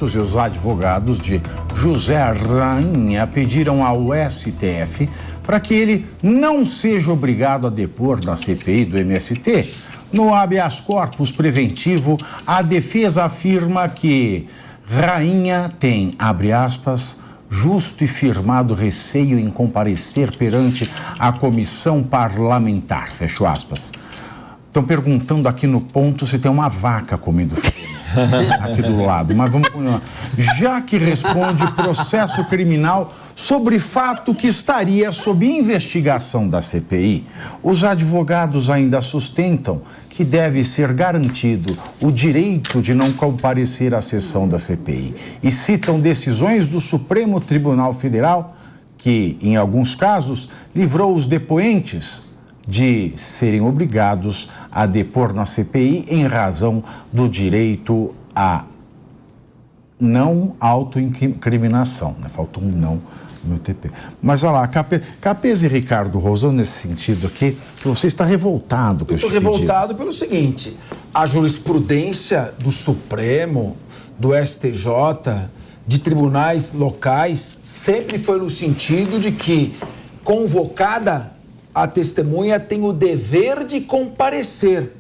Os advogados de José Rainha pediram ao STF para que ele não seja obrigado a depor na CPI do MST. No habeas corpus preventivo, a defesa afirma que Rainha tem, abre aspas, justo e firmado receio em comparecer perante a comissão parlamentar, fecho aspas. Estão perguntando aqui no ponto se tem uma vaca comendo feno aqui do lado, mas vamos continuar. Já que responde processo criminal sobre fato que estaria sob investigação da CPI, os advogados ainda sustentam que deve ser garantido o direito de não comparecer à sessão da CPI e citam decisões do Supremo Tribunal Federal que, em alguns casos, livrou os depoentes de serem obrigados a depor na CPI em razão do direito à não autoincriminação. Faltou um não no TP. Mas olha lá, Capês e Ricardo Rosão, nesse sentido aqui, que você está revoltado com esse pedido. Estou revoltado pelo seguinte: a jurisprudência do Supremo, do STJ, de tribunais locais, sempre foi no sentido de que, convocada, a testemunha tem o dever de comparecer.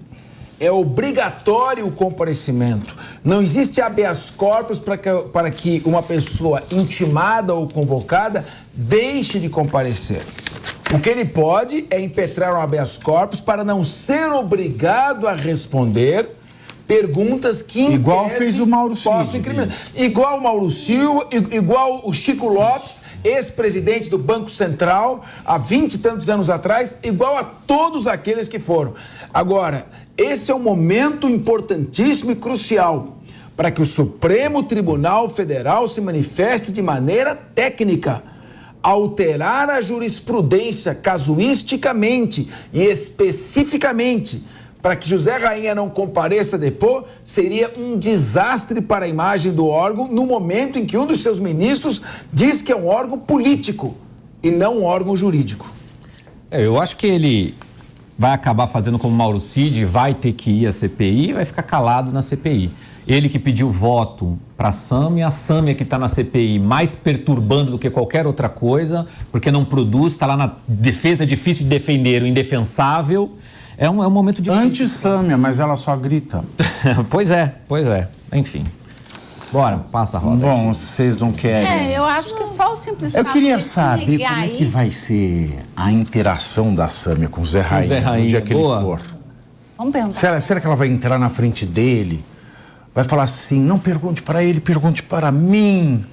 É obrigatório o comparecimento. Não existe habeas corpus para que uma pessoa intimada ou convocada deixe de comparecer. O que ele pode é impetrar um habeas corpus para não ser obrigado a responder perguntas que igual fez o Mauro Cid. Igual o Mauro Silva, igual o Chico Lopes, ex-presidente do Banco Central, há 20 e tantos anos atrás, igual a todos aqueles que foram. Agora, esse é um momento importantíssimo e crucial para que o Supremo Tribunal Federal se manifeste de maneira técnica, alterar a jurisprudência casuisticamente e especificamente. Para que José Rainha não compareça a depor, seria um desastre para a imagem do órgão no momento em que um dos seus ministros diz que é um órgão político e não um órgão jurídico. Eu acho que ele vai acabar fazendo como Mauro Cid, vai ter que ir à CPI e vai ficar calado na CPI. Ele que pediu voto para a Sâmia que está na CPI mais perturbando do que qualquer outra coisa, porque não produz, está lá na defesa, difícil de defender o indefensável. É um momento difícil. Anti-Sâmia, mas ela só grita. Pois é. Enfim. Bora, passa a roda. Bom, vocês não querem. Eu acho que só o simples fato Eu queria saber como é que vai ser a interação da Sâmia com o Zé Rainha no dia que ele for. Vamos perguntar. Será que ela vai entrar na frente dele? Vai falar assim, não pergunte para ele, pergunte para mim.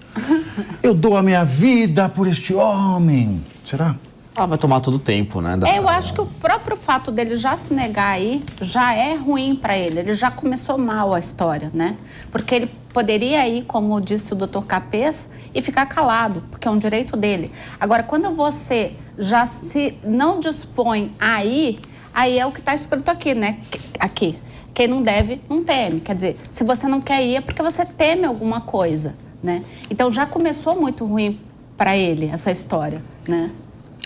Eu dou a minha vida por este homem. Será? Vai tomar todo o tempo, né? Eu acho que o próprio fato dele já se negar aí já é ruim para ele. Ele já começou mal a história, né? Porque ele poderia ir, como disse o doutor Capês, e ficar calado, porque é um direito dele. Agora, quando você já se não dispõe a ir, aí é o que está escrito aqui, né? Aqui. Quem não deve, não teme. Quer dizer, se você não quer ir, é porque você teme alguma coisa, né? Então, já começou muito ruim para ele, essa história, né?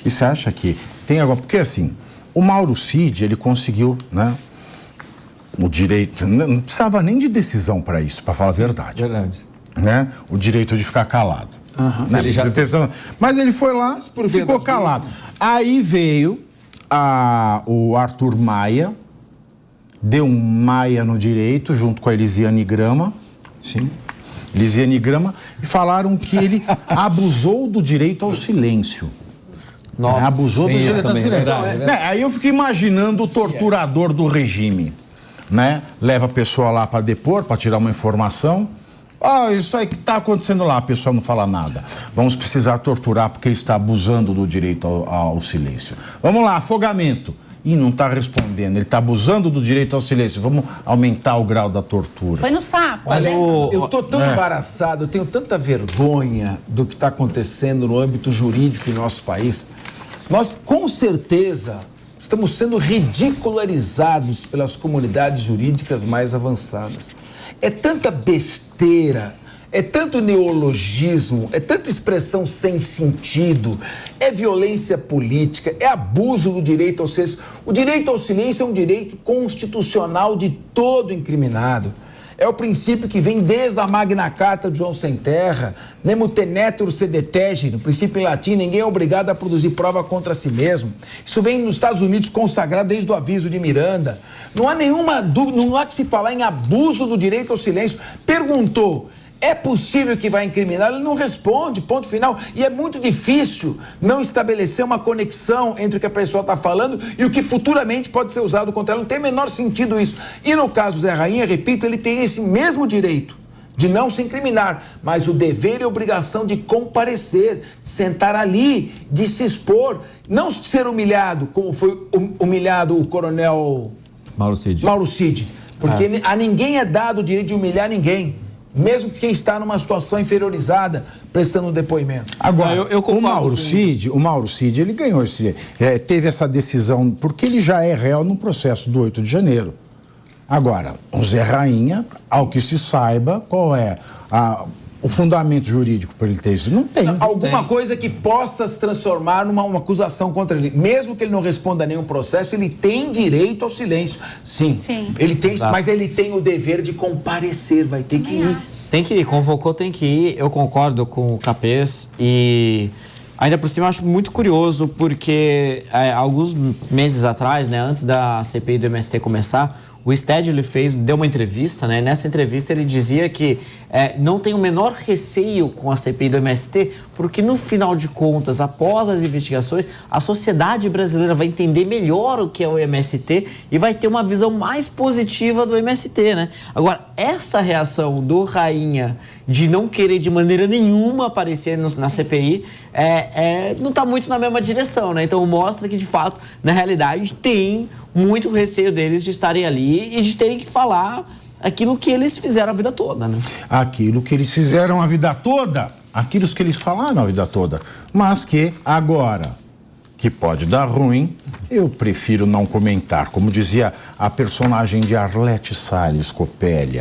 E você acha que tem agora... Porque assim, o Mauro Cid, ele conseguiu, né? O direito... Não precisava nem de decisão para isso, para falar a verdade. Verdade. Né? O direito de ficar calado. Né? Ele já... Mas ele foi lá, ficou calado. Aí veio o Arthur Maia, deu um Maia no direito, junto com a Elisiane Grama. Sim. Elisiane Grama, e falaram que ele abusou do direito ao silêncio. Nossa, abusou do direito ao silêncio. Verdade. Aí eu fico imaginando o torturador do regime, né? Leva a pessoa lá para depor, para tirar uma informação. Isso aí que está acontecendo lá, a pessoa não fala nada. Vamos precisar torturar porque ele está abusando do direito ao silêncio. Vamos lá, afogamento. Não está respondendo, ele está abusando do direito ao silêncio. Vamos aumentar o grau da tortura. Foi no saco. Mas eu estou tão embaraçado, eu tenho tanta vergonha do que está acontecendo no âmbito jurídico em nosso país. Nós, com certeza, estamos sendo ridicularizados pelas comunidades jurídicas mais avançadas. É tanta besteira, é tanto neologismo, é tanta expressão sem sentido, é violência política, é abuso do direito ao silêncio. O direito ao silêncio é um direito constitucional de todo incriminado. É o princípio que vem desde a Magna Carta de João Sem Terra, nemo tenetur sed tegere, no princípio em latim, ninguém é obrigado a produzir prova contra si mesmo. Isso vem nos Estados Unidos consagrado desde o aviso de Miranda. Não há nenhuma dúvida, não há que se falar em abuso do direito ao silêncio. Perguntou, é possível que vai incriminar? Ele não responde, ponto final. E é muito difícil não estabelecer uma conexão entre o que a pessoa está falando e o que futuramente pode ser usado contra ela. Não tem o menor sentido isso. E no caso do Zé Rainha, repito, ele tem esse mesmo direito de não se incriminar, mas o dever e a obrigação de comparecer, de sentar ali, de se expor, não ser humilhado, como foi humilhado o coronel Mauro Cid. Porque a ninguém é dado o direito de humilhar ninguém. Mesmo quem está numa situação inferiorizada prestando um depoimento. Agora, o Mauro Cid, ele ganhou teve essa decisão, porque ele já é réu no processo do 8 de janeiro. Agora, o Zé Rainha, ao que se saiba, qual é o fundamento jurídico para ele ter isso? Não tem. Alguma coisa que possa se transformar numa acusação contra ele. Mesmo que ele não responda a nenhum processo, ele tem direito ao silêncio. Sim. Ele tem, mas ele tem o dever de comparecer, vai ter que ir. Tem que ir, convocou, tem que ir. Eu concordo com o Capês e ainda por cima eu acho muito curioso porque alguns meses atrás, né, antes da CPI do MST começar, o Stedley deu uma entrevista, né? Nessa entrevista ele dizia que não tem o menor receio com a CPI do MST, porque no final de contas, após as investigações, a sociedade brasileira vai entender melhor o que é o MST e vai ter uma visão mais positiva do MST, né? Agora, essa reação do Rainha de não querer de maneira nenhuma aparecer na CPI não está muito na mesma direção, né? Então mostra que, de fato, na realidade, tem muito receio deles de estarem ali e de terem que falar aquilo que eles fizeram a vida toda, né? Aquilo que eles fizeram a vida toda, aquilo que eles falaram a vida toda, mas que agora, que pode dar ruim, eu prefiro não comentar. Como dizia a personagem de Arlete Salles Copélia.